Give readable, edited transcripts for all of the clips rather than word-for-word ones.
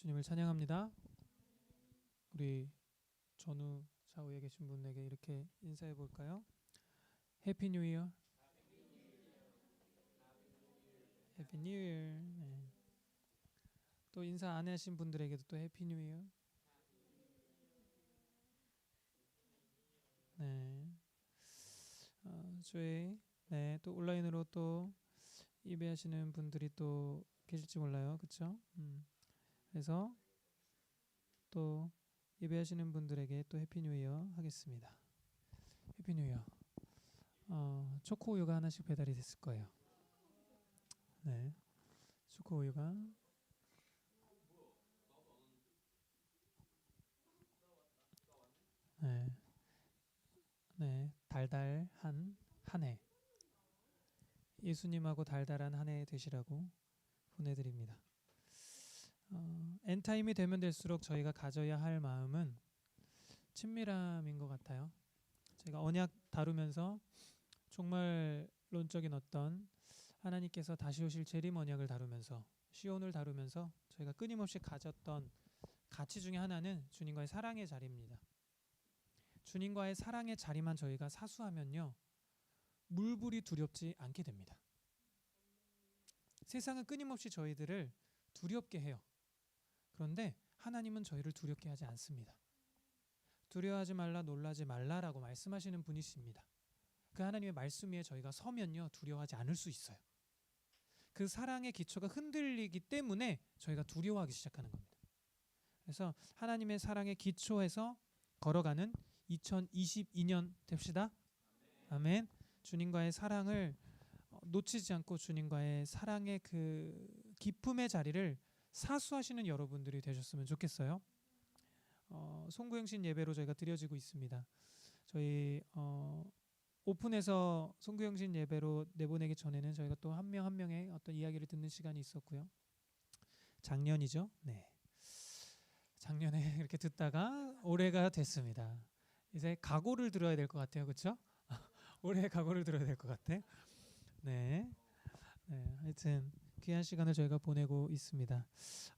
주님을 찬양합니다. 우리 전후 좌우에 계신 분에게 이렇게 인사해 볼까요? 해피 뉴 이어. 해피 뉴 이어. 네. 또 인사 안 하신 분들에게도 또 해피 뉴 이어. 네. 저희 또 온라인으로 또 예배하시는 분들이 또 계실지 몰라요. 그렇죠? 그래서 또 예배하시는 분들에게 또 해피 뉴 이어 하겠습니다. 해피 뉴 이어. 초코 우유가 하나씩 배달이 됐을 거예요. 네. 초코 우유가 네. 네. 달달한 한 해. 예수님하고 달달한 한 해 되시라고 보내드립니다. 엔타임이 되면 될수록 저희가 가져야 할 마음은 친밀함인 것 같아요. 제가 언약 다루면서 정말 론적인 어떤 하나님께서 다시 오실 재림 언약을 다루면서 시온을 다루면서 저희가 끊임없이 가졌던 가치 중에 하나는 주님과의 사랑의 자리입니다. 주님과의 사랑의 자리만 저희가 사수하면요, 물불이 두렵지 않게 됩니다. 세상은 끊임없이 저희들을 두렵게 해요. 그런데 하나님은 저희를 두렵게 하지 않습니다. 두려워하지 말라, 놀라지 말라라고 말씀하시는 분이십니다. 그 하나님의 말씀 위에 저희가 서면요, 두려워하지 않을 수 있어요. 그 사랑의 기초가 흔들리기 때문에 저희가 두려워하기 시작하는 겁니다. 그래서 하나님의 사랑의 기초에서 걸어가는 2022년 됩시다. 아멘. 주님과의 사랑을 놓치지 않고 주님과의 사랑의 그 기쁨의 자리를 사수하시는 여러분들이 되셨으면 좋겠어요. 송구영신 예배로 저희가 드려지고 있습니다. 저희 오픈해서 송구영신 예배로 내보내기 전에는 저희가 또 한 명 한 명의 어떤 이야기를 듣는 시간이 있었고요. 작년이죠. 네. 작년에 이렇게 듣다가 올해가 됐습니다. 이제 각오를 들어야 될 것 같아요. 그렇죠? 올해 각오를 들어야 될 것 같아. 네. 하여튼 귀한 시간을 저희가 보내고 있습니다.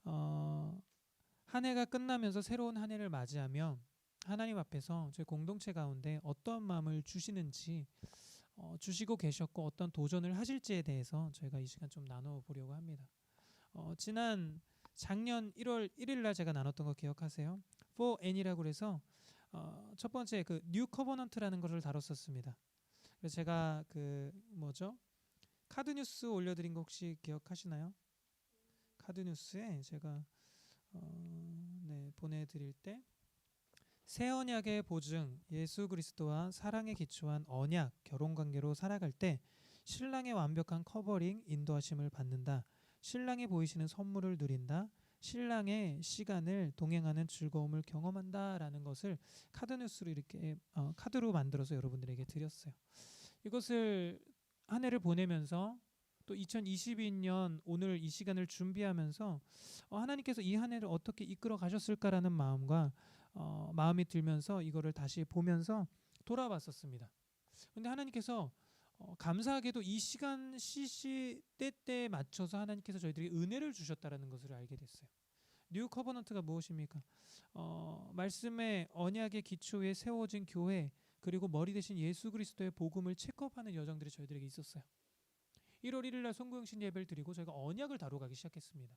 한 해가 끝나면서 새로운 한 해를 맞이하며 하나님 앞에서 저희 공동체 가운데 어떤 마음을 주시는지, 주시고 계셨고 어떤 도전을 하실지에 대해서 저희가 이 시간 좀 나눠보려고 합니다. 작년 1월 1일 날 제가 나눴던 거 기억하세요? 4N이라고 그래서 첫 번째 그 뉴 커버넌트라는 것을 다뤘었습니다. 그래서 제가 카드 뉴스 올려드린 거 혹시 기억하시나요? 카드 뉴스에 제가 보내드릴 때 새 언약의 보증, 예수 그리스도와 사랑에 기초한 언약, 결혼 관계로 살아갈 때 신랑의 완벽한 커버링, 인도하심을 받는다. 신랑이 보이시는 선물을 누린다. 신랑의 시간을 동행하는 즐거움을 경험한다라는 것을 카드 뉴스로 이렇게 카드로 만들어서 여러분들에게 드렸어요. 이것을 한 해를 보내면서 또 2022년 오늘 이 시간을 준비하면서 하나님께서 이 한 해를 어떻게 이끌어 가셨을까라는 마음이 들면서 이거를 다시 보면서 돌아봤었습니다. 근데 하나님께서 감사하게도 이 시간 때때에 맞춰서 하나님께서 저희들에게 은혜를 주셨다라는 것을 알게 됐어요. 뉴 커버넌트가 무엇입니까? 말씀의 언약의 기초에 세워진 교회, 그리고 머리 대신 예수 그리스도의 복음을 체크업하는 여정들이 저희들에게 있었어요. 1월 1일 날 송구영신 예배를 드리고 저희가 언약을 다뤄가기 시작했습니다.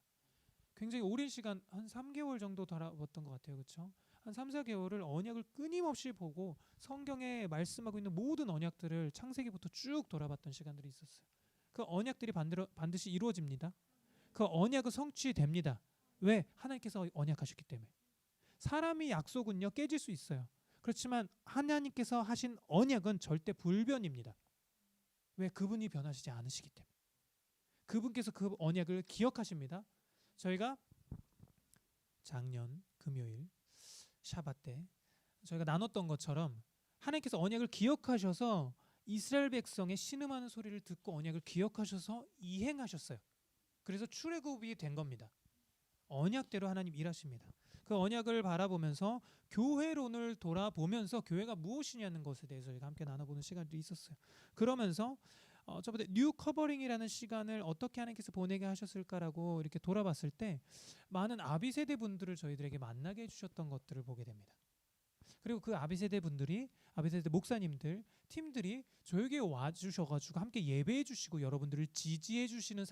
굉장히 오랜 시간, 한 3개월 정도 다뤄봤던 것 같아요. 그렇죠? 한 3, 4개월을 언약을 끊임없이 보고 성경에 말씀하고 있는 모든 언약들을 창세기부터 쭉 돌아봤던 시간들이 있었어요. 그 언약들이 반드시 이루어집니다. 그 언약은 성취됩니다. 왜? 하나님께서 언약하셨기 때문에. 사람이 약속은요, 깨질 수 있어요. 그렇지만 하나님께서 하신 언약은 절대 불변입니다. 왜? 그분이 변하시지 않으시기 때문에. 그분께서 그 언약을 기억하십니다. 저희가 작년 금요일 샤bat 때 저희가 나눴던 것처럼 하나님께서 언약을 기억하셔서 이스라엘 백성의 신음하는 소리를 듣고 언약을 기억하셔서 이행하셨어요. 그래서 출애굽이 된 겁니다. 언약대로 하나님 일하십니다. 그 언약을 바라보면서 교회론을 돌아보면서 교회가 무엇이냐는 것에 대해서 저희가 함께 나눠보는 시간도 있었어요. 그러면서 저번에 뉴 커버링이라는 시간을 어떻게 하나님께서 보내게 하셨을까라고 이렇게 돌아봤을 때 많은 아비 세대 분들을 저희들에게 만나게 해주셨던 것들을 보게 됩니다. 그리고 그 아비 세대 분들이 아비 세대 목사님들 팀들이 저에게 와주셔가지고 함께 예배해 주시고 여러분들을 지지해 주시는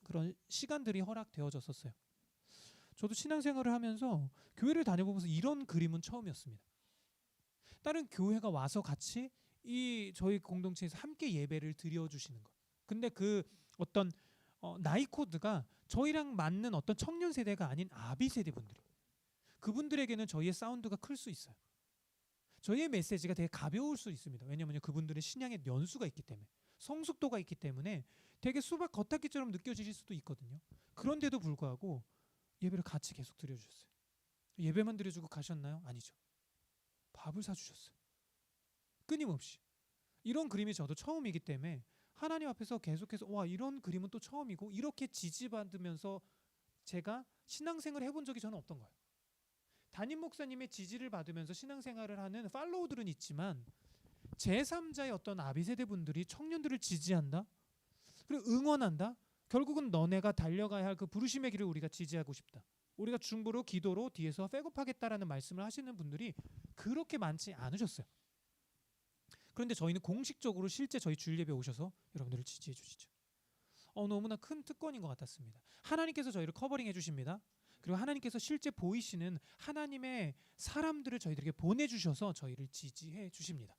그런 시간들이 허락되어졌었어요. 저도 신앙생활을 하면서 교회를 다녀보면서 이런 그림은 처음이었습니다. 다른 교회가 와서 같이 이 저희 공동체에서 함께 예배를 드려주시는 것. 근데 그 어떤 나이 코드가 저희랑 맞는 어떤 청년 세대가 아닌 아비 세대 분들이, 그분들에게는 저희의 사운드가 클 수 있어요. 저희의 메시지가 되게 가벼울 수 있습니다. 왜냐하면 그분들의 신앙의 연수가 있기 때문에, 성숙도가 있기 때문에 되게 수박 겉핥기처럼 느껴지실 수도 있거든요. 그런데도 불구하고 예배를 같이 계속 드려주셨어요. 예배만 드려주고 가셨나요? 아니죠. 밥을 사주셨어요. 끊임없이. 이런 그림이 저도 처음이기 때문에 하나님 앞에서 계속해서 와, 이런 그림은 또 처음이고, 이렇게 지지받으면서 제가 신앙생활을 해본 적이 저는 없던 거예요. 담임 목사님의 지지를 받으면서 신앙생활을 하는 팔로우들은 있지만 제3자의 어떤 아비세대 분들이 청년들을 지지한다, 그리고 응원한다, 결국은 너네가 달려가야 할 그 부르심의 길을 우리가 지지하고 싶다, 우리가 중보로 기도로 뒤에서 백업하겠다라는 말씀을 하시는 분들이 그렇게 많지 않으셨어요. 그런데 저희는 공식적으로 실제 저희 주일예배 오셔서 여러분들을 지지해 주시죠. 너무나 큰 특권인 것 같았습니다. 하나님께서 저희를 커버링해 주십니다. 그리고 하나님께서 실제 보이시는 하나님의 사람들을 저희들에게 보내주셔서 저희를 지지해 주십니다.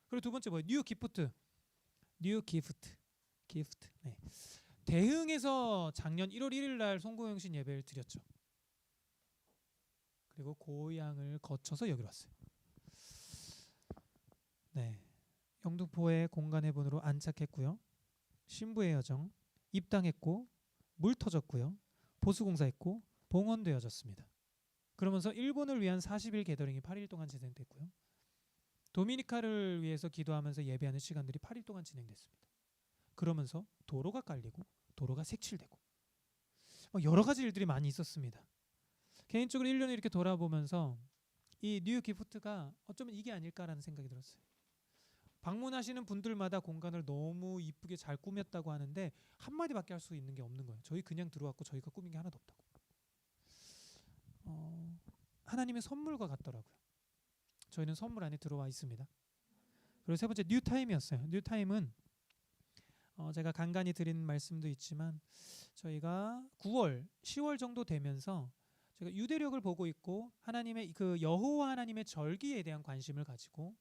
그리고 두 번째 뭐예요? 뉴 기프트. 네. 대흥에서 작년 1월 1일 날 송구영신 예배를 드렸죠. 그리고 고향을 거쳐서 여기로 왔어요. 네, 영등포의 공간해본으로 안착했고요. 신부의 여정 입당했고, 물 터졌고요. 보수공사했고, 봉헌되어졌습니다. 그러면서 일본을 위한 40일 게더링이 8일 동안 진행됐고요. 도미니카를 위해서 기도하면서 예배하는 시간들이 8일 동안 진행됐습니다. 그러면서 도로가 깔리고 도로가 색칠되고 여러 가지 일들이 많이 있었습니다. 개인적으로 1년을 이렇게 돌아보면서 이 뉴 기프트가 어쩌면 이게 아닐까라는 생각이 들었어요. 방문하시는 분들마다 공간을 너무 이쁘게 잘 꾸몄다고 하는데 한마디밖에 할 수 있는 게 없는 거예요. 저희 그냥 들어왔고 저희가 꾸민 게 하나도 없다고. 하나님의 선물과 같더라고요. 저희는 선물 안에 들어와 있습니다. 그리고 세 번째 뉴타임이었어요. 뉴타임은 제가 간간히 드린 말씀도 있지만 저희가 9월, 10월 정도 되면서 제가 유대력을 보고 있고 하나님의 그 여호와 하나님의 절기에 대한 관심을 가지고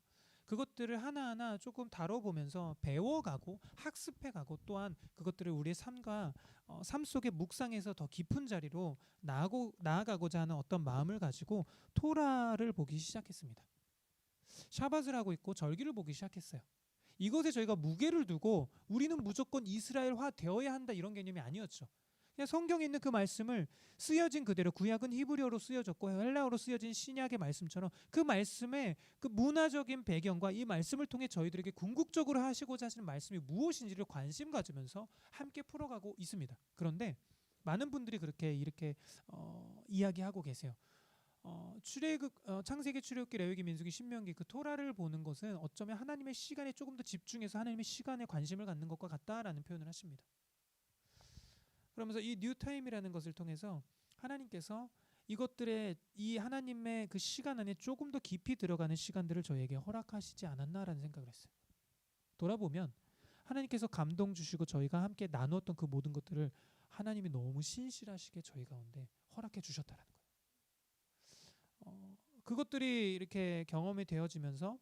그것들을 하나하나 조금 다뤄보면서 배워가고 학습해가고, 또한 그것들을 우리의 삶과 삶 속에 묵상해서 더 깊은 자리로 나아가고자 하는 어떤 마음을 가지고 토라를 보기 시작했습니다. 샤밧을 하고 있고 절기를 보기 시작했어요. 이것에 저희가 무게를 두고 우리는 무조건 이스라엘화 되어야 한다 이런 개념이 아니었죠. 그냥 성경에 있는 그 말씀을 쓰여진 그대로, 구약은 히브리어로 쓰여졌고 헬라어로 쓰여진 신약의 말씀처럼 그 말씀의 그 문화적인 배경과 이 말씀을 통해 저희들에게 궁극적으로 하시고자 하시는 말씀이 무엇인지를 관심 가지면서 함께 풀어가고 있습니다. 그런데 많은 분들이 그렇게 이렇게 이야기하고 계세요. 창세기, 출애굽기, 레위기, 민수기, 신명기 그 토라를 보는 것은 어쩌면 하나님의 시간에 조금 더 집중해서 하나님의 시간에 관심을 갖는 것과 같다라는 표현을 하십니다. 그러면서 이 뉴타임이라는 것을 통해서 하나님께서 이것들의 이 하나님의 그 시간 안에 조금 더 깊이 들어가는 시간들을 저에게 허락하시지 않았나라는 생각을 했어요. 돌아보면 하나님께서 감동 주시고 저희가 함께 나누었던 그 모든 것들을 하나님이 너무 신실하시게 저희 가운데 허락해 주셨다라는 거예요. 그것들이 이렇게 경험이 되어지면서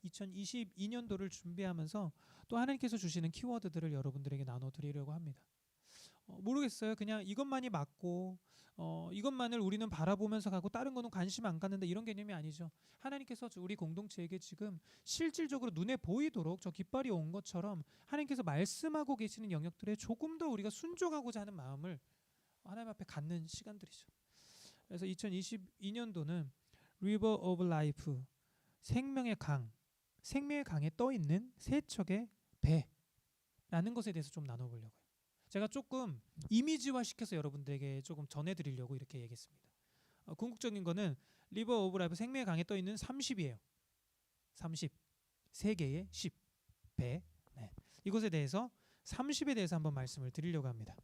2022년도를 준비하면서 또 하나님께서 주시는 키워드들을 여러분들에게 나눠드리려고 합니다. 모르겠어요. 그냥 이것만이 맞고 이것만을 우리는 바라보면서 가고 다른 거는 관심 안 갖는다 이런 개념이 아니죠. 하나님께서 우리 공동체에게 지금 실질적으로 눈에 보이도록 저 깃발이 온 것처럼 하나님께서 말씀하고 계시는 영역들에 조금 더 우리가 순종하고자 하는 마음을 하나님 앞에 갖는 시간들이죠. 그래서 2022년도는 River of Life, 생명의 강, 생명의 강에 떠 있는 세 척의 배라는 것에 대해서 좀 나눠보려고요. 제가 조금 이미지화 시켜서 여러분들에게 조금 전해드리려고 이렇게 얘기했습니다. 궁극적인 거는 리버 오브 라이프, 생명의 강에 떠있는 30이에요. 30, 세 개의 10, 배. 네. 이것에 대해서 30에 대해서 한번 말씀을 드리려고 합니다.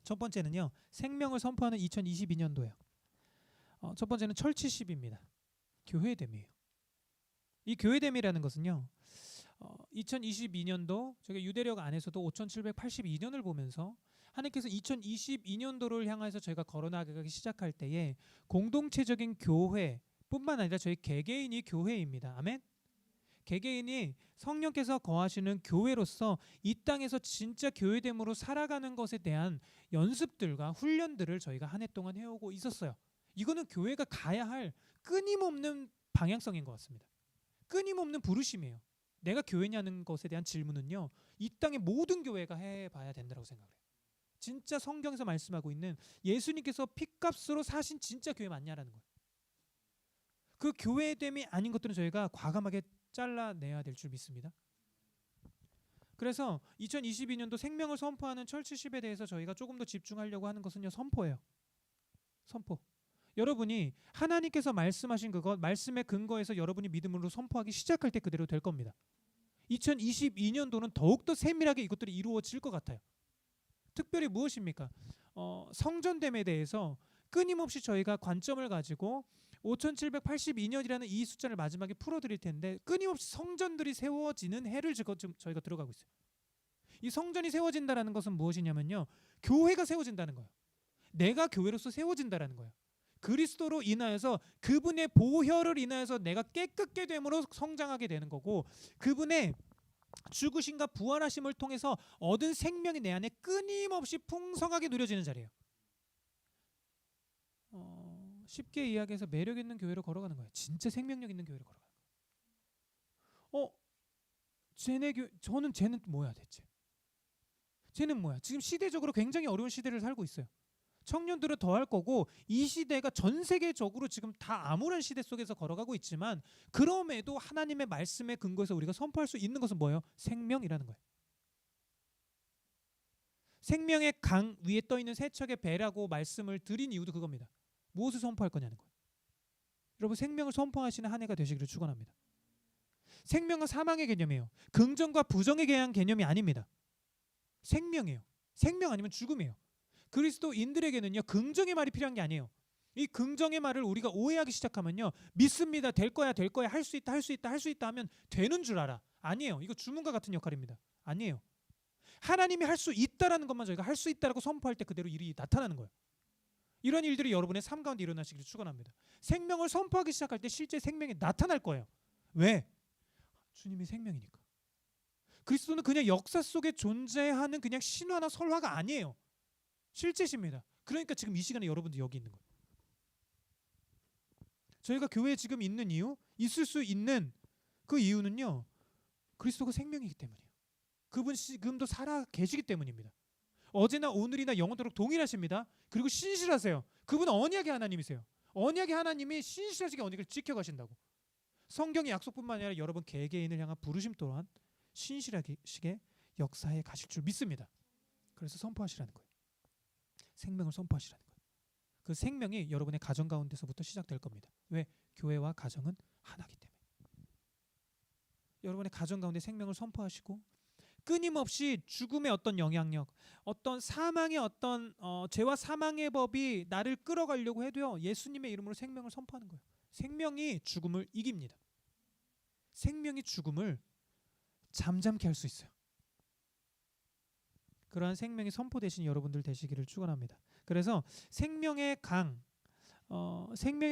첫 번째는요, 생명을 선포하는 2022년도예요. 첫 번째는 철치십입니다. 교회됨이에요. 이 교회됨이라는 것은요, 2022년도 저희가 유대력 안에서도 5782년을 보면서 하나님께서 2022년도를 향해서 저희가 걸어나가기 시작할 때에 공동체적인 교회뿐만 아니라 저희 개개인이 교회입니다. 아멘. 개개인이 성령께서 거하시는 교회로서 이 땅에서 진짜 교회됨으로 살아가는 것에 대한 연습들과 훈련들을 저희가 한 해 동안 해오고 있었어요. 이거는 교회가 가야 할 끊임없는 방향성인 것 같습니다. 끊임없는 부르심이에요. 내가 교회냐는 것에 대한 질문은요, 이 땅의 모든 교회가 해봐야 된다고 생각해요. 진짜 성경에서 말씀하고 있는 예수님께서 핏값으로 사신 진짜 교회 맞냐라는 거예요. 그 교회됨이 아닌 것들은 저희가 과감하게 잘라내야 될 줄 믿습니다. 그래서 2022년도 생명을 선포하는 철치십에 대해서 저희가 조금 더 집중하려고 하는 것은요, 선포예요. 선포. 여러분이 하나님께서 말씀하신 그것, 말씀의 근거에서 여러분이 믿음으로 선포하기 시작할 때 그대로 될 겁니다. 2022년도는 더욱더 세밀하게 이것들이 이루어질 것 같아요. 특별히 무엇입니까? 성전됨에 대해서 끊임없이 저희가 관점을 가지고 5782년이라는 이 숫자를 마지막에 풀어드릴 텐데, 끊임없이 성전들이 세워지는 해를 지금 저희가 들어가고 있어요. 이 성전이 세워진다는 것은 무엇이냐면요, 교회가 세워진다는 거예요. 내가 교회로서 세워진다는 거예요. 그리스도로 인하여서 그분의 보혈을 인하여서 내가 깨끗게 됨으로 성장하게 되는 거고, 그분의 죽으심과 부활하심을 통해서 얻은 생명이 내 안에 끊임없이 풍성하게 누려지는 자리예요. 쉽게 이야기해서 매력 있는 교회로 걸어가는 거예요. 진짜 생명력 있는 교회로 걸어가는 거예요. 쟤는 뭐야 대체? 쟤는 뭐야? 지금 시대적으로 굉장히 어려운 시대를 살고 있어요. 청년들은 더 할 거고, 이 시대가 전 세계적으로 지금 다 암울한 시대 속에서 걸어가고 있지만, 그럼에도 하나님의 말씀에 근거해서 우리가 선포할 수 있는 것은 뭐예요? 생명이라는 거예요. 생명의 강 위에 떠 있는 세척의 배라고 말씀을 드린 이유도 그겁니다. 무엇을 선포할 거냐는 거예요. 여러분, 생명을 선포하시는 한 해가 되시기를 축원합니다. 생명은 사망의 개념이에요. 긍정과 부정에 대한 개념이 아닙니다. 생명이에요. 생명 아니면 죽음이에요. 그리스도인들에게는요, 긍정의 말이 필요한 게 아니에요. 이 긍정의 말을 우리가 오해하기 시작하면요, 믿습니다, 될 거야, 할 수 있다 하면 되는 줄 알아. 아니에요. 이거 주문과 같은 역할입니다. 아니에요. 하나님이 할 수 있다라는 것만 저희가 할 수 있다라고 선포할 때 그대로 일이 나타나는 거예요. 이런 일들이 여러분의 삶 가운데 일어나시기를 축원합니다. 생명을 선포하기 시작할 때 실제 생명이 나타날 거예요. 왜? 주님이 생명이니까. 그리스도는 그냥 역사 속에 존재하는 그냥 신화나 설화가 아니에요. 실제십니다. 그러니까 지금 이 시간에 여러분들 여기 있는 거예요. 저희가 교회에 지금 있는 이유, 있을 수 있는 그 이유는요, 그리스도가 생명이기 때문이에요. 그분 지금도 살아 계시기 때문입니다. 어제나 오늘이나 영원토록 동일하십니다. 그리고 신실하세요. 그분은 언약의 하나님이세요. 언약의 하나님이 신실하시게 언약을 지켜가신다고. 성경의 약속뿐만 아니라 여러분 개개인을 향한 부르심 또한 신실하게 역사에 가실 줄 믿습니다. 그래서 선포하시라는 거예요. 생명을 선포하시라는 거예요. 그 생명이 여러분의 가정 가운데서부터 시작될 겁니다. 왜? 교회와 가정은 하나이기 때문에. 여러분의 가정 가운데 생명을 선포하시고, 끊임없이 죽음의 어떤 영향력, 어떤 사망의 어떤 죄와 사망의 법이 나를 끌어가려고 해도요, 예수님의 이름으로 생명을 선포하는 거예요. 생명이 죽음을 이깁니다. 생명이 죽음을 잠잠케 할 수 있어요. 그러한 생명이 선포되신 여러분들 되시기를 축원합니다. 그래서 생명의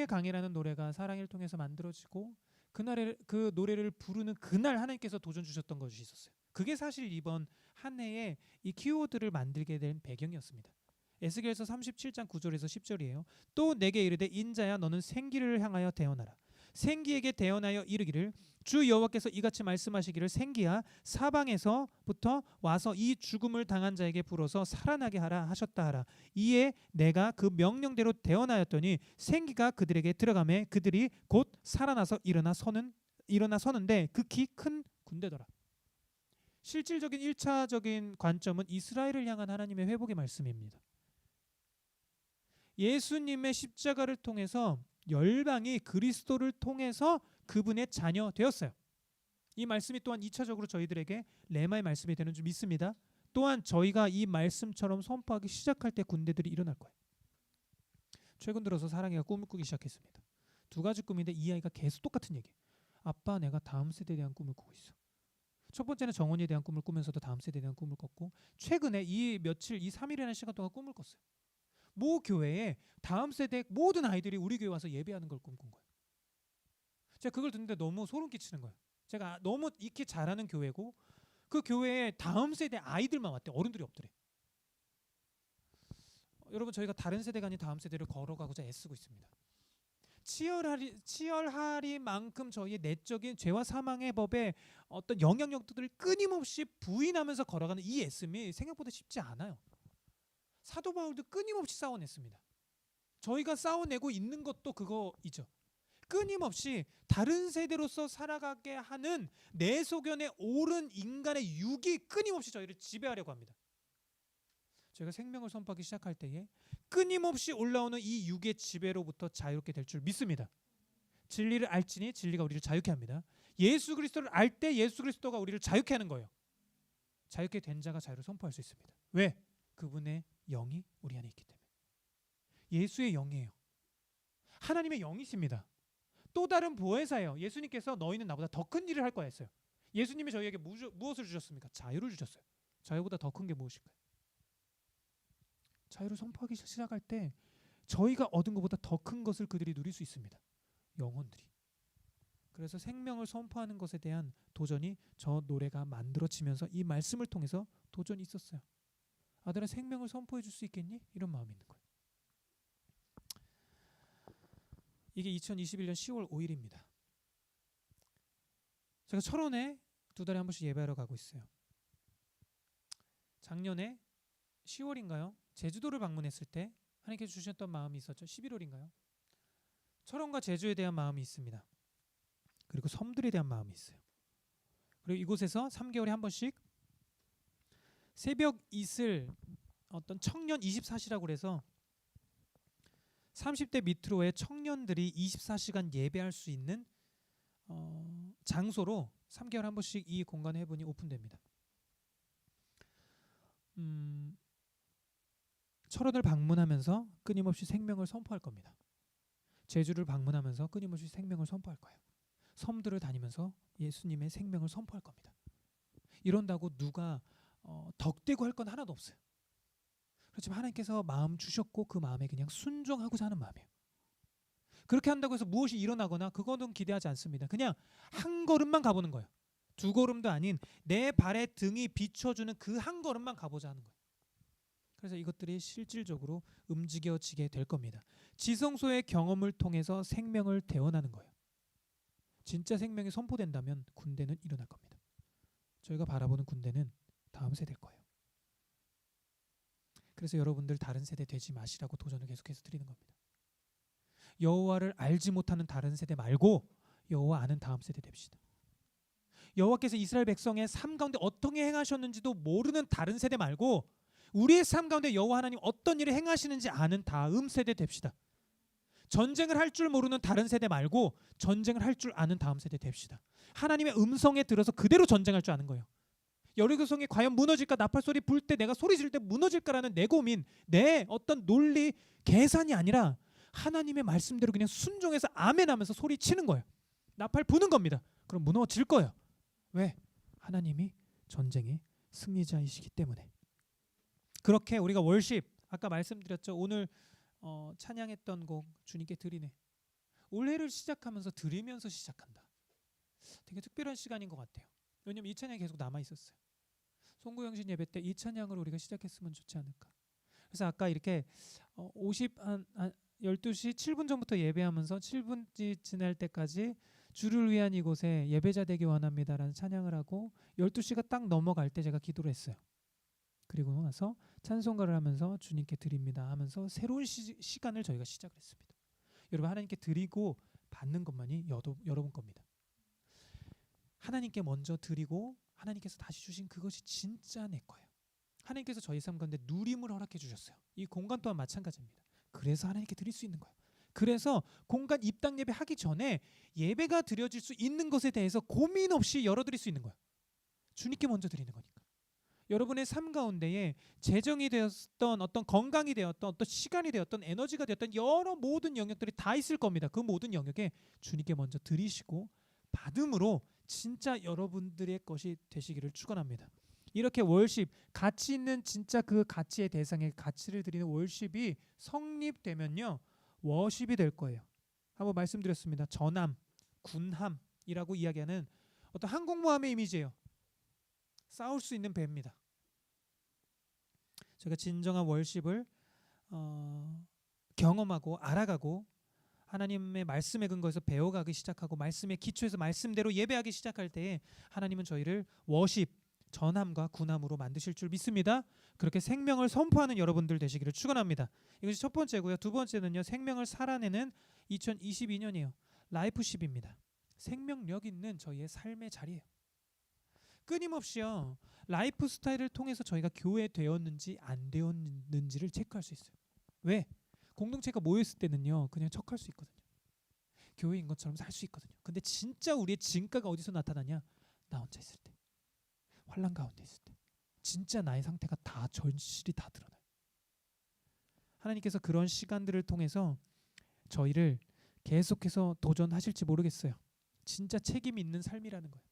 강이라는 노래가 사랑을 통해서 만들어지고, 그 노래를 부르는 그날 하나님께서 도전 주셨던 것이 있었어요. 그게 사실 이번 한 해에 이 키워드를 만들게 된 배경이었습니다. 에스겔서 37장 9절에서 10절이에요. 또 내게 이르되 인자야, 너는 생기를 향하여 대언하라. 생기에게 대언하여 이르기를, 주 여호와께서 이같이 말씀하시기를, 생기야, 사방에서부터 와서 이 죽음을 당한 자에게 불어서 살아나게 하라 하셨다 하라. 이에 내가 그 명령대로 대언하였더니 생기가 그들에게 들어가매 그들이 곧 살아나서 일어나 서는데 극히 큰 군대더라. 실질적인 1차적인 관점은 이스라엘을 향한 하나님의 회복의 말씀입니다. 예수님의 십자가를 통해서 열방이 그리스도를 통해서 그분의 자녀 되었어요. 이 말씀이 또한 2차적으로 저희들에게 레마의 말씀이 되는 줄 믿습니다. 또한 저희가 이 말씀처럼 선포하기 시작할 때 군대들이 일어날 거예요. 최근 들어서 사랑이가 꿈을 꾸기 시작했습니다. 2가지 꿈인데 이 아이가 계속 똑같은 얘기예요. 아빠, 내가 다음 세대에 대한 꿈을 꾸고 있어. 첫 번째는 정원이에 대한 꿈을 꾸면서도 다음 세대에 대한 꿈을 꿨고, 최근에 이 3일이라는 시간 동안 꿈을 꿨어요. 모 교회에 다음 세대 모든 아이들이 우리 교회 와서 예배하는 걸 꿈꾼 거예요. 제가 그걸 듣는데 너무 소름 끼치는 거예요. 제가 너무 익히 잘하는 교회고 그 교회에 다음 세대 아이들만 왔대. 어른들이 없더래. 여러분, 저희가 다른 세대가 아닌 다음 세대를 걸어가고자 애쓰고 있습니다. 치열하리만큼 저희의 내적인 죄와 사망의 법에 어떤 영향력들을 끊임없이 부인하면서 걸어가는 이 애씀이 생각보다 쉽지 않아요. 사도 바울도 끊임없이 싸워냈습니다. 저희가 싸워내고 있는 것도 그거이죠. 끊임없이 다른 세대로서 살아가게 하는 내 소견에 옳은 인간의 육이 끊임없이 저희를 지배하려고 합니다. 저희가 생명을 선포하기 시작할 때에 끊임없이 올라오는 이 육의 지배로부터 자유롭게 될 줄 믿습니다. 진리를 알지니 진리가 우리를 자유케 합니다. 예수 그리스도를 알 때 예수 그리스도가 우리를 자유케 하는 거예요. 자유케 된 자가 자유를 선포할 수 있습니다. 왜? 그분의 영이 우리 안에 있기 때문에. 예수의 영이에요. 하나님의 영이십니다. 또 다른 보혜사예요. 예수님께서 너희는 나보다 더 큰 일을 할 거야 했어요. 예수님이 저희에게 무엇을 주셨습니까? 자유를 주셨어요. 자유보다 더 큰 게 무엇일까요? 자유를 선포하기 시작할 때 저희가 얻은 것보다 더 큰 것을 그들이 누릴 수 있습니다. 영혼들이. 그래서 생명을 선포하는 것에 대한 도전이 저 노래가 만들어지면서 이 말씀을 통해서 도전이 있었어요. 아들아, 생명을 선포해 줄 수 있겠니? 이런 마음이 있는 거예요. 이게 2021년 10월 5일입니다. 제가 철원에 2달에 한 번씩 예배하러 가고 있어요. 작년에 10월인가요? 제주도를 방문했을 때 하나님께서 주셨던 마음이 있었죠. 11월인가요? 철원과 제주에 대한 마음이 있습니다. 그리고 섬들에 대한 마음이 있어요. 그리고 이곳에서 3개월에 한 번씩 새벽 이슬 어떤 청년 24시라고 그래서 30대 밑으로의 청년들이 24시간 예배할 수 있는 장소로 3개월에 한 번씩 이 공간 해분이 오픈됩니다. 철원을 방문하면서 끊임없이 생명을 선포할 겁니다. 제주를 방문하면서 끊임없이 생명을 선포할 거예요. 섬들을 다니면서 예수님의 생명을 선포할 겁니다. 이런다고 누가 덕대고 할 건 하나도 없어요. 그렇지만 하나님께서 마음 주셨고 그 마음에 그냥 순종하고자 하는 마음이에요. 그렇게 한다고 해서 무엇이 일어나거나 그거는 기대하지 않습니다. 그냥 한 걸음만 가보는 거예요. 2걸음도 아닌 내 발의 등이 비춰주는 그 한 걸음만 가보자 하는 거예요. 그래서 이것들이 실질적으로 움직여지게 될 겁니다. 지성소의 경험을 통해서 생명을 대원하는 거예요. 진짜 생명이 선포된다면 군대는 일어날 겁니다. 저희가 바라보는 군대는 다음 세대일 거예요. 그래서 여러분들 다른 세대 되지 마시라고 도전을 계속해서 드리는 겁니다. 여호와를 알지 못하는 다른 세대 말고 여호와 아는 다음 세대 됩시다. 여호와께서 이스라엘 백성의 삶 가운데 어떻게 행하셨는지도 모르는 다른 세대 말고 우리의 삶 가운데 여호와 하나님 어떤 일을 행하시는지 아는 다음 세대 됩시다. 전쟁을 할 줄 모르는 다른 세대 말고 전쟁을 할 줄 아는 다음 세대 됩시다. 하나님의 음성에 들어서 그대로 전쟁할 줄 아는 거예요. 여리고성이 과연 무너질까? 나팔소리 불 때 내가 소리 지를 때 무너질까라는 내 고민, 내 어떤 논리, 계산이 아니라 하나님의 말씀대로 그냥 순종해서 아멘 하면서 소리 치는 거예요. 나팔 부는 겁니다. 그럼 무너질 거예요. 왜? 하나님이 전쟁의 승리자이시기 때문에. 그렇게 우리가 월십, 아까 말씀드렸죠. 오늘 찬양했던 곡 주님께 드리네. 올해를 시작하면서 드리면서 시작한다. 되게 특별한 시간인 것 같아요. 왜냐면 이 찬양이 계속 남아 있었어요. 송구영신 예배 때 이 찬양으로 우리가 시작했으면 좋지 않을까. 그래서 아까 이렇게 12시 7분 전부터 예배하면서 7분 지날 때까지 주를 위한 이곳에 예배자 되기 원합니다라는 찬양을 하고 12시가 딱 넘어갈 때 제가 기도를 했어요. 그리고 나서 찬송가를 하면서 주님께 드립니다 하면서 새로운 시간을 저희가 시작을 했습니다. 여러분, 하나님께 드리고 받는 것만이 여러분 겁니다. 하나님께 먼저 드리고 하나님께서 다시 주신 그것이 진짜 내 거예요. 하나님께서 저희 삶 가운데 누림을 허락해 주셨어요. 이 공간 또한 마찬가지입니다. 그래서 하나님께 드릴 수 있는 거예요. 그래서 공간 입당 예배 하기 전에 예배가 드려질 수 있는 것에 대해서 고민 없이 열어드릴 수 있는 거야. 주님께 먼저 드리는 거니까. 여러분의 삶 가운데에 재정이 되었던, 어떤 건강이 되었던, 어떤 시간이 되었던, 에너지가 되었던 여러 모든 영역들이 다 있을 겁니다. 그 모든 영역에 주님께 먼저 드리시고 받음으로 진짜 여러분들의 것이 되시기를 축원합니다. 이렇게 월십, 가치 있는 진짜 그 가치의 대상에 가치를 드리는 월십이 성립되면요, 워십이 될 거예요. 한번 말씀드렸습니다. 전함, 군함이라고 이야기하는 어떤 항공모함의 이미지예요. 싸울 수 있는 배입니다. 제가 진정한 월십을 경험하고 알아가고 하나님의 말씀에 근거해서 배워가기 시작하고 말씀의 기초에서 말씀대로 예배하기 시작할 때에 하나님은 저희를 워십, 전함과 군함으로 만드실 줄 믿습니다. 그렇게 생명을 선포하는 여러분들 되시기를 축원합니다. 이것이 첫 번째고요. 두 번째는요, 생명을 살아내는 2022년이에요. 라이프십입니다. 생명력 있는 저희의 삶의 자리예요. 끊임없이요, 라이프 스타일을 통해서 저희가 교회 되었는지 안 되었는지를 체크할 수 있어요. 왜? 공동체가 모였을 때는요, 그냥 척할 수 있거든요. 교회인 것처럼 살 수 있거든요. 근데 진짜 우리의 진가가 어디서 나타나냐? 나 혼자 있을 때, 환난 가운데 있을 때, 진짜 나의 상태가 다 절실히 다 드러나요. 하나님께서 그런 시간들을 통해서 저희를 계속해서 도전하실지 모르겠어요. 진짜 책임 있는 삶이라는 거예요.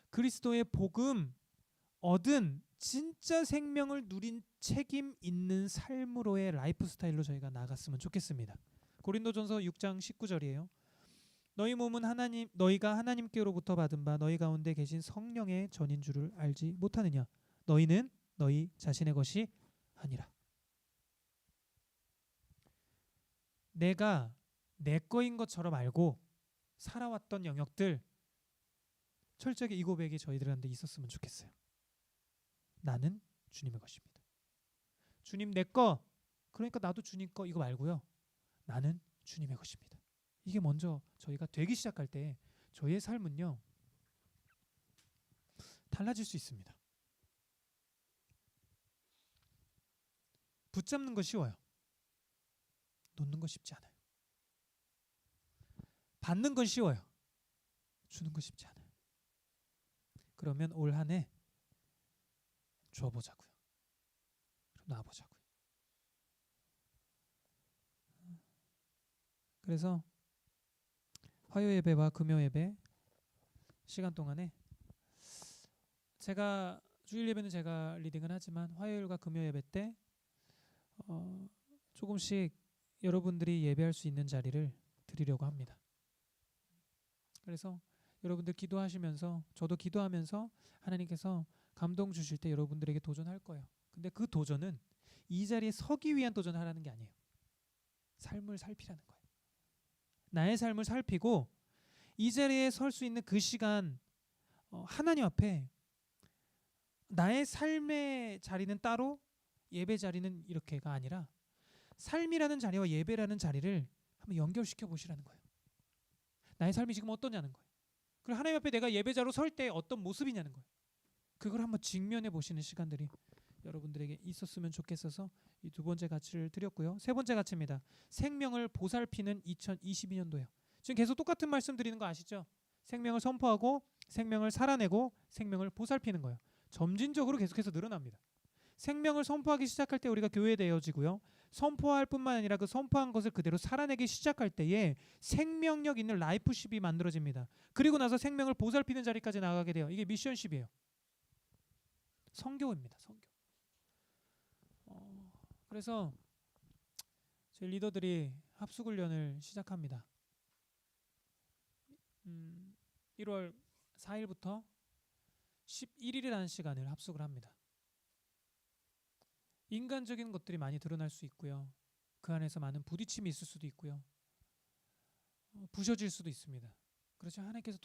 그리스도의 복음 얻은 진짜 생명을 누린 책임 있는 삶으로의 라이프 스타일로 저희가 나갔으면 좋겠습니다. 고린도전서 6장 19절이에요. 너희 몸은 너희가 하나님께로부터 받은 바 너희 가운데 계신 성령의 전인 줄을 알지 못하느냐? 너희는 너희 자신의 것이 아니라. 내가 내 거인 것처럼 알고 살아왔던 영역들, 철저하게 이 고백이 저희들한테 있었으면 좋겠어요. 나는 주님의 것입니다. 주님 내 거, 그러니까 나도 주님 거, 이거 말고요. 나는 주님의 것입니다. 이게 먼저 저희가 되기 시작할 때 저희의 삶은요, 달라질 수 있습니다. 붙잡는 거 쉬워요. 놓는 거 쉽지 않아요. 받는 건 쉬워요. 주는 거 쉽지 않아요. 그러면 올 한 해 줘보자고요. 놔보자고요. 그래서 화요 예배와 금요 예배 시간 동안에 제가 주일 예배는 제가 리딩을 하지만 화요일과 금요 예배 때 조금씩 여러분들이 예배할 수 있는 자리를 드리려고 합니다. 그래서 여러분들 기도하시면서 저도 기도하면서 하나님께서 감동 주실 때 여러분들에게 도전할 거예요. 근데 그 도전은 이 자리에 서기 위한 도전을 하라는 게 아니에요. 삶을 살피라는 거예요. 나의 삶을 살피고 이 자리에 설 수 있는 그 시간 하나님 앞에 나의 삶의 자리는 따로 예배 자리는 이렇게가 아니라 삶이라는 자리와 예배라는 자리를 한번 연결시켜 보시라는 거예요. 나의 삶이 지금 어떠냐는 거예요. 그리고 하나님 앞에 내가 예배자로 설 때 어떤 모습이냐는 거예요. 그걸 한번 직면해 보시는 시간들이 여러분들에게 있었으면 좋겠어서 이 두 번째 가치를 드렸고요. 세 번째 가치입니다. 생명을 보살피는 2022년도예요. 지금 계속 똑같은 말씀 드리는 거 아시죠? 생명을 선포하고 생명을 살아내고 생명을 보살피는 거예요. 점진적으로 계속해서 늘어납니다. 생명을 선포하기 시작할 때 우리가 교회되어지고요. 선포할 뿐만 아니라 그 선포한 것을 그대로 살아내기 시작할 때에 생명력 있는 라이프십이 만들어집니다. 그리고 나서 생명을 보살피는 자리까지 나가게 돼요. 이게 미션십이에요. 선교입니다. 선교. 그래서 저희 리더들이 합숙훈련을 시작합니다. 1월 4일부터 11일이라는 시간을 합숙을 합니다. 인간적인 것들이 많이 드러날 수 있고요. 그 안에서 많은 부딪힘이 있을 수도 있고요. 부셔질 수도 있습니다. 그렇지만 하나님께서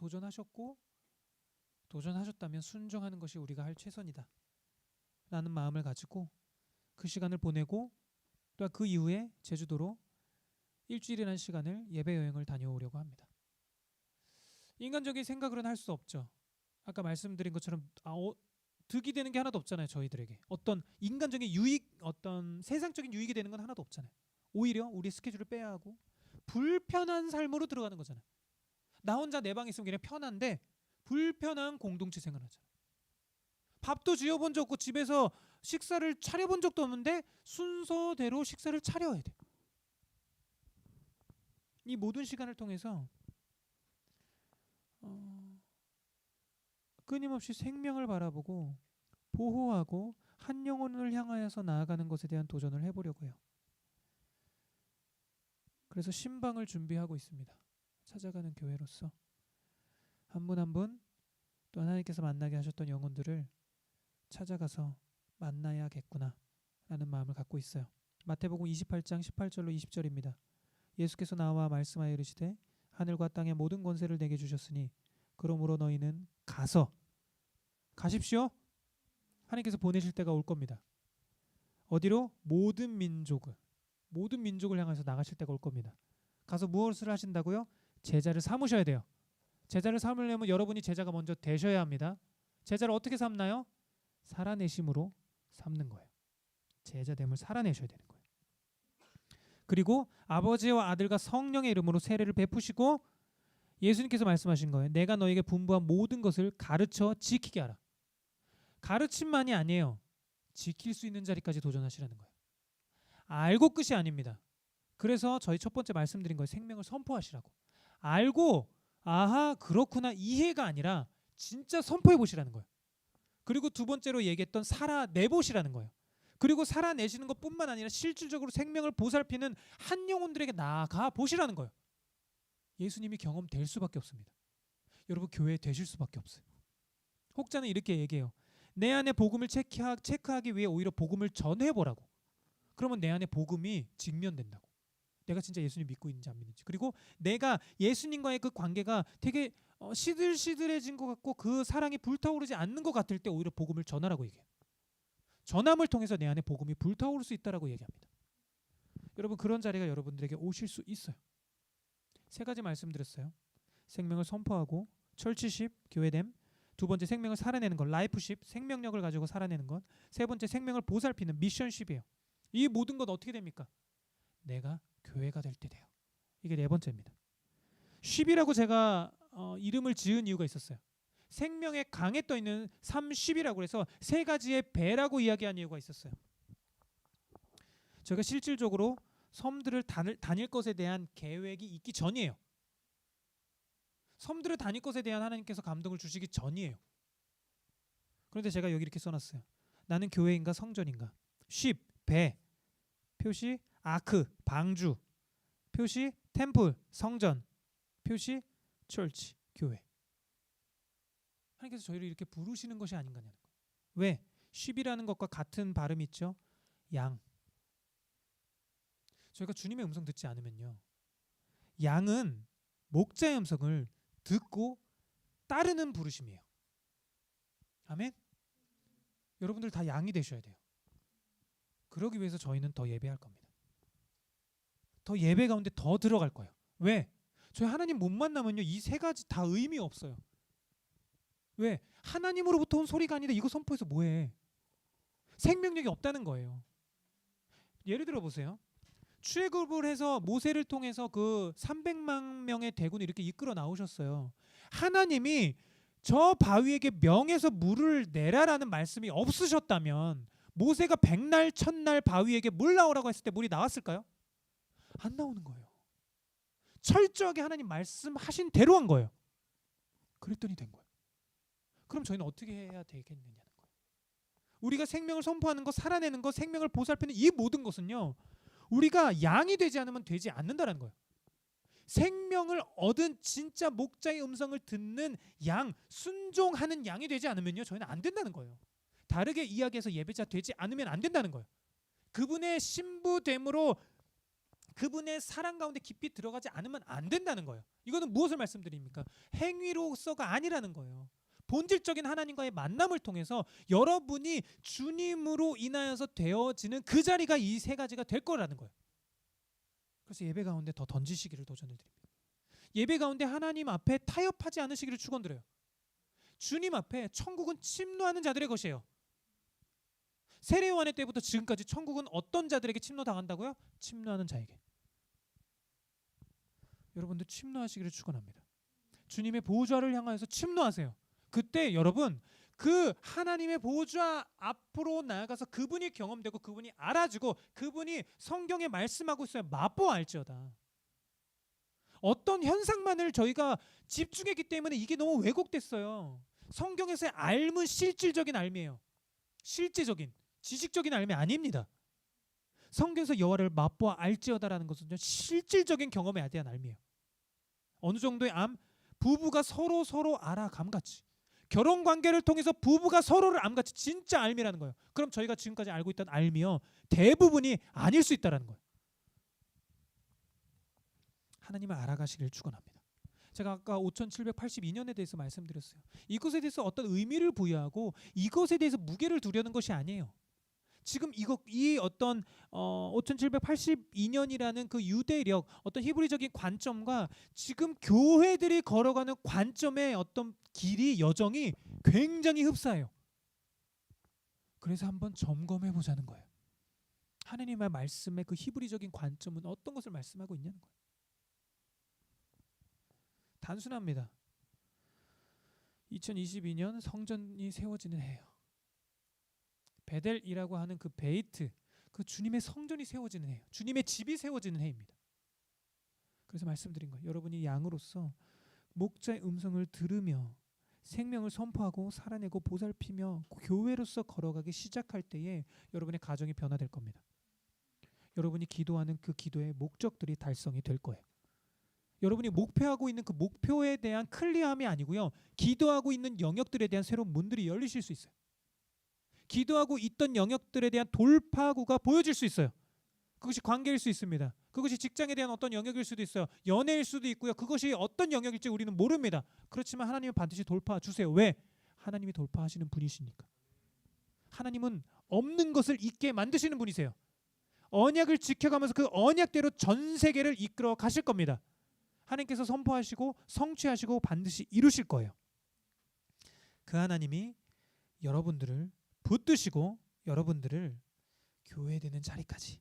도전하셨다면 순종하는 것이 우리가 할 최선이다 라는 마음을 가지고 그 시간을 보내고 또 그 이후에 제주도로 일주일이라는 시간을 예배 여행을 다녀오려고 합니다. 인간적인 생각으로는 할 수 없죠. 아까 말씀드린 것처럼 득이 되는 게 하나도 없잖아요. 저희들에게 어떤 인간적인 유익, 어떤 세상적인 유익이 되는 건 하나도 없잖아요. 오히려 우리 스케줄을 빼야 하고 불편한 삶으로 들어가는 거잖아요. 나 혼자 내 방에 있으면 그냥 편한데 불편한 공동체 생활하잖아요. 밥도 지어본 적 없고 집에서 식사를 차려본 적도 없는데 순서대로 식사를 차려야 돼. 이 모든 시간을 통해서 끊임없이 생명을 바라보고 보호하고 한 영혼을 향하여서 나아가는 것에 대한 도전을 해보려고 해요. 그래서 신방을 준비하고 있습니다. 찾아가는 교회로서 한 분 한 분 또 하나님께서 만나게 하셨던 영혼들을 찾아가서 만나야겠구나 라는 마음을 갖고 있어요. 마태복음 28장 18절로 20절입니다. 예수께서 나와 말씀하여 이르시되 하늘과 땅의 모든 권세를 내게 주셨으니 그러므로 너희는 가십시오. 하나님께서 보내실 때가 올 겁니다. 어디로? 모든 민족을 향해서 나가실 때가 올 겁니다. 가서 무엇을 하신다고요? 제자를 삼으셔야 돼요. 제자를 삼으려면 여러분이 제자가 먼저 되셔야 합니다. 제자를 어떻게 삼나요? 살아내심으로 삼는 거예요. 제자됨을 살아내셔야 되는 거예요. 그리고 아버지와 아들과 성령의 이름으로 세례를 베푸시고 예수님께서 말씀하신 거예요. 내가 너에게 분부한 모든 것을 가르쳐 지키게 하라. 가르침만이 아니에요. 지킬 수 있는 자리까지 도전하시라는 거예요. 알고 끝이 아닙니다. 그래서 저희 첫 번째 말씀드린 거예요. 생명을 선포하시라고. 알고 아하 그렇구나 이해가 아니라 진짜 선포해 보시라는 거예요. 그리고 두 번째로 얘기했던 살아내보시라는 거예요. 그리고 살아내시는 것뿐만 아니라 실질적으로 생명을 보살피는 한 영혼들에게 나아가 보시라는 거예요. 예수님이 경험될 수밖에 없습니다. 여러분 교회 되실 수밖에 없어요. 혹자는 이렇게 얘기해요. 내 안에 복음을 체크하기 위해 오히려 복음을 전해보라고. 그러면 내 안에 복음이 직면된다고. 내가 진짜 예수님 믿고 있는지 안 믿는지. 그리고 내가 예수님과의 그 관계가 되게 시들시들해진 것 같고 그 사랑이 불타오르지 않는 것 같을 때 오히려 복음을 전하라고 얘기해요. 전함을 통해서 내 안에 복음이 불타오를 수 있다라고 얘기합니다. 여러분 그런 자리가 여러분들에게 오실 수 있어요. 세 가지 말씀드렸어요. 생명을 선포하고 철치십 교회됨, 두 번째 생명을 살아내는 것 라이프십 생명력을 가지고 살아내는 것, 세 번째 생명을 보살피는 미션십이에요. 이 모든 것 어떻게 됩니까? 내가 교회가 될 때 돼요. 이게 네 번째입니다. 쉽이라고 제가 이름을 지은 이유가 있었어요. 생명의 강에 떠 있는 30이라고 해서 세 가지의 배라고 이야기한 이유가 있었어요. 제가 실질적으로 섬들을 다닐 것에 대한 계획이 있기 전이에요. 섬들을 다닐 것에 대한 하나님께서 감동을 주시기 전이에요. 그런데 제가 여기 이렇게 써놨어요. 나는 교회인가 성전인가. 쉽, 배, 표시 아크, 방주, 표시 템플, 성전, 표시 철치, 교회. 하나님께서 저희를 이렇게 부르시는 것이 아닌가냐는 거예요. 왜? 쉽이라는 것과 같은 발음이 있죠. 양. 저희가 주님의 음성 듣지 않으면요. 양은 목자의 음성을 듣고 따르는 부르심이에요. 아멘? 여러분들 다 양이 되셔야 돼요. 그러기 위해서 저희는 더 예배할 겁니다. 더 예배 가운데 더 들어갈 거예요. 왜? 저희 하나님 못 만나면요. 이 세 가지 다 의미 없어요. 왜? 하나님으로부터 온 소리가 아니다. 이거 선포해서 뭐해? 생명력이 없다는 거예요. 예를 들어 보세요. 출애굽을 해서 모세를 통해서 그 300만 명의 대군을 이렇게 이끌어 나오셨어요. 하나님이 저 바위에게 명해서 물을 내라라는 말씀이 없으셨다면 모세가 100날 1000날 바위에게 물 나오라고 했을 때 물이 나왔을까요? 안 나오는 거예요. 철저하게 하나님 말씀하신 대로 한 거예요. 그랬더니 된 거예요. 그럼 저희는 어떻게 해야 되겠느냐는 거예요. 우리가 생명을 선포하는 것, 살아내는 것, 생명을 보살피는 이 모든 것은요. 우리가 양이 되지 않으면 되지 않는다는 거예요. 생명을 얻은 진짜 목자의 음성을 듣는 양, 순종하는 양이 되지 않으면요. 저희는 안 된다는 거예요. 다르게 이야기해서 예배자 되지 않으면 안 된다는 거예요. 그분의 신부됨으로 그분의 사랑 가운데 깊이 들어가지 않으면 안 된다는 거예요. 이거는 무엇을 말씀드립니까? 행위로서가 아니라는 거예요. 본질적인 하나님과의 만남을 통해서 여러분이 주님으로 인하여서 되어지는 그 자리가 이 세 가지가 될 거라는 거예요. 그래서 예배 가운데 더 던지시기를 도전을 드립니다. 예배 가운데 하나님 앞에 타협하지 않으시기를 축원드려요. 주님 앞에 천국은 침노하는 자들의 것이에요. 세례 요한의 때부터 지금까지 천국은 어떤 자들에게 침노당한다고요? 침노하는 자에게. 여러분들 침노하시기를 축원합니다. 주님의 보좌를 향하여서 침노하세요. 그때 여러분 그 하나님의 보좌 앞으로 나아가서 그분이 경험되고 그분이 알아주고 그분이 성경에 말씀하고 있어요. 맛보아 알지어다. 어떤 현상만을 저희가 집중했기 때문에 이게 너무 왜곡됐어요. 성경에서의 알은 실질적인 알미예요. 실제적인 지식적인 알미 아닙니다. 성경에서 여호와를 맛보아 알지어다라는 것은 실질적인 경험에 대한 알미예요. 어느 정도의 암? 부부가 서로 알아감같이 결혼 관계를 통해서 부부가 서로를 암같이 진짜 알미라는 거예요. 그럼 저희가 지금까지 알고 있던 알미요 대부분이 아닐 수 있다라는 거예요. 하나님을 알아가시길 축원합니다. 제가 아까 5782년에 대해서 말씀드렸어요. 이것에 대해서 어떤 의미를 부여하고 이것에 대해서 무게를 두려는 것이 아니에요. 지금 이 어떤 5782년이라는 그 유대력 어떤 히브리적인 관점과 지금 교회들이 걸어가는 관점의 어떤 길이 여정이 굉장히 흡사해요. 그래서 한번 점검해 보자는 거예요. 하나님의 말씀의 그 히브리적인 관점은 어떤 것을 말씀하고 있냐는 거예요. 단순합니다. 2022년 성전이 세워지는 해예요. 베델이라고 하는 그 베이트, 그 주님의 성전이 세워지는 해예요. 주님의 집이 세워지는 해입니다. 그래서 말씀드린 거예요. 여러분이 양으로서 목자의 음성을 들으며 생명을 선포하고 살아내고 보살피며 교회로서 걸어가기 시작할 때에 여러분의 가정이 변화될 겁니다. 여러분이 기도하는 그 기도의 목적들이 달성이 될 거예요. 여러분이 목표하고 있는 그 목표에 대한 클리어함이 아니고요. 기도하고 있는 영역들에 대한 새로운 문들이 열리실 수 있어요. 기도하고 있던 영역들에 대한 돌파구가 보여질 수 있어요. 그것이 관계일 수 있습니다. 그것이 직장에 대한 어떤 영역일 수도 있어요. 연애일 수도 있고요. 그것이 어떤 영역일지 우리는 모릅니다. 그렇지만 하나님은 반드시 돌파 주세요. 왜? 하나님이 돌파하시는 분이시니까. 하나님은 없는 것을 있게 만드시는 분이세요. 언약을 지켜가면서 그 언약대로 전 세계를 이끌어 가실 겁니다. 하나님께서 선포하시고 성취하시고 반드시 이루실 거예요. 그 하나님이 여러분들을 붙드시고 여러분들을 교회되는 자리까지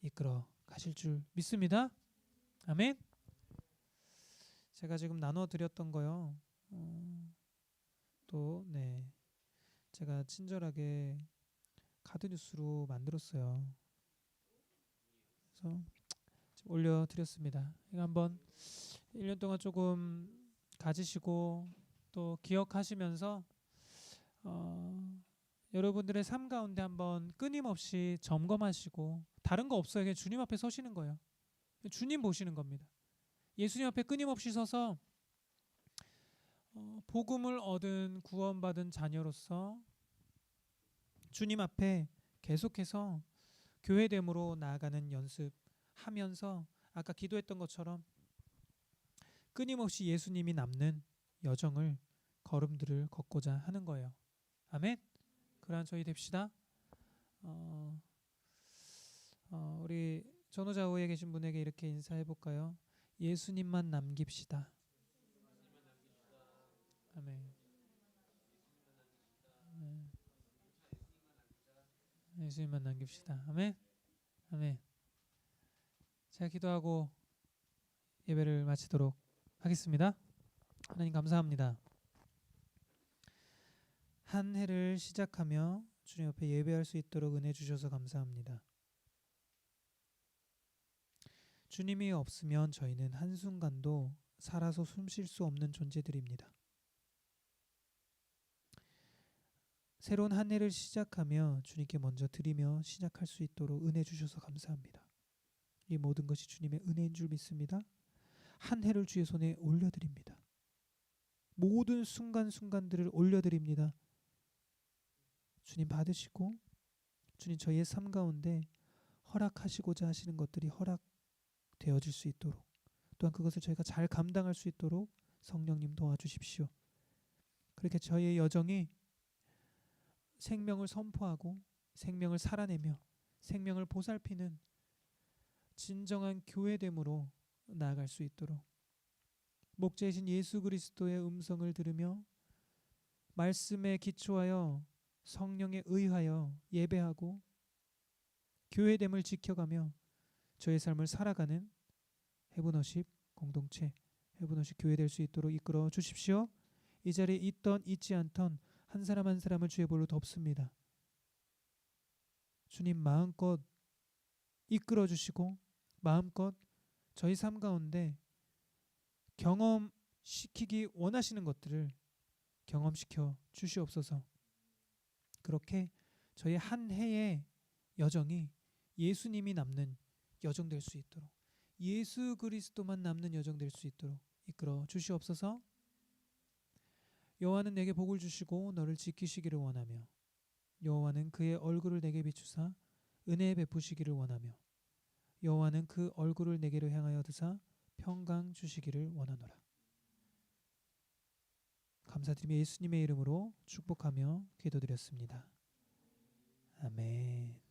이끌어 가실 줄 믿습니다. 아멘. 제가 지금 나눠드렸던 거요. 제가 친절하게 카드뉴스로 만들었어요. 그래서 지금 올려드렸습니다. 이거 한번 1년 동안 조금 가지시고 또 기억하시면서 여러분들의 삶 가운데 한번 끊임없이 점검하시고 다른 거 없어요. 그냥 주님 앞에 서시는 거예요. 주님 보시는 겁니다. 예수님 앞에 끊임없이 서서 복음을 얻은 구원받은 자녀로서 주님 앞에 계속해서 교회됨으로 나아가는 연습하면서 아까 기도했던 것처럼 끊임없이 예수님이 남는 여정을 걸음들을 걷고자 하는 거예요. 아멘. 그러한 저희 됩시다. 우리 전호자 후에 계신 분에게 이렇게 인사해 볼까요? 예수님만 남깁시다. 아멘. 예수님만 남깁시다. 아멘. 아멘. 제가 기도하고 예배를 마치도록 하겠습니다. 하나님 감사합니다. 한 해를 시작하며 주님 앞에 예배할 수 있도록 은혜 주셔서 감사합니다. 주님이 없으면 저희는 한순간도 살아서 숨 쉴 수 없는 존재들입니다. 새로운 한 해를 시작하며 주님께 먼저 드리며 시작할 수 있도록 은혜 주셔서 감사합니다. 이 모든 것이 주님의 은혜인 줄 믿습니다. 한 해를 주의 손에 올려드립니다. 모든 순간순간들을 올려드립니다. 주님 받으시고 주님 저희의 삶 가운데 허락하시고자 하시는 것들이 허락되어질 수 있도록 또한 그것을 저희가 잘 감당할 수 있도록 성령님 도와주십시오. 그렇게 저희의 여정이 생명을 선포하고 생명을 살아내며 생명을 보살피는 진정한 교회됨으로 나아갈 수 있도록 목자이신 예수 그리스도의 음성을 들으며 말씀에 기초하여 성령에 의하여 예배하고 교회됨을 지켜가며 저의 삶을 살아가는 헤븐워십 공동체, 헤븐워십 교회 될 수 있도록 이끌어 주십시오. 이 자리에 있던 있지 않던 한 사람 한 사람을 주의 볼로 덮습니다. 주님 마음껏 이끌어 주시고 마음껏 저희 삶 가운데 경험시키기 원하시는 것들을 경험시켜 주시옵소서. 그렇게 저희 한 해의 여정이 예수님이 남는 여정 될 수 있도록, 예수 그리스도만 남는 여정 될 수 있도록 이끌어 주시옵소서. 여호와는 내게 복을 주시고 너를 지키시기를 원하며 여호와는 그의 얼굴을 내게 비추사 은혜 베푸시기를 원하며 여호와는 그 얼굴을 내게로 향하여 드사 평강 주시기를 원하노라. 감사드리며 예수님의 이름으로 축복하며 기도드렸습니다. 아멘.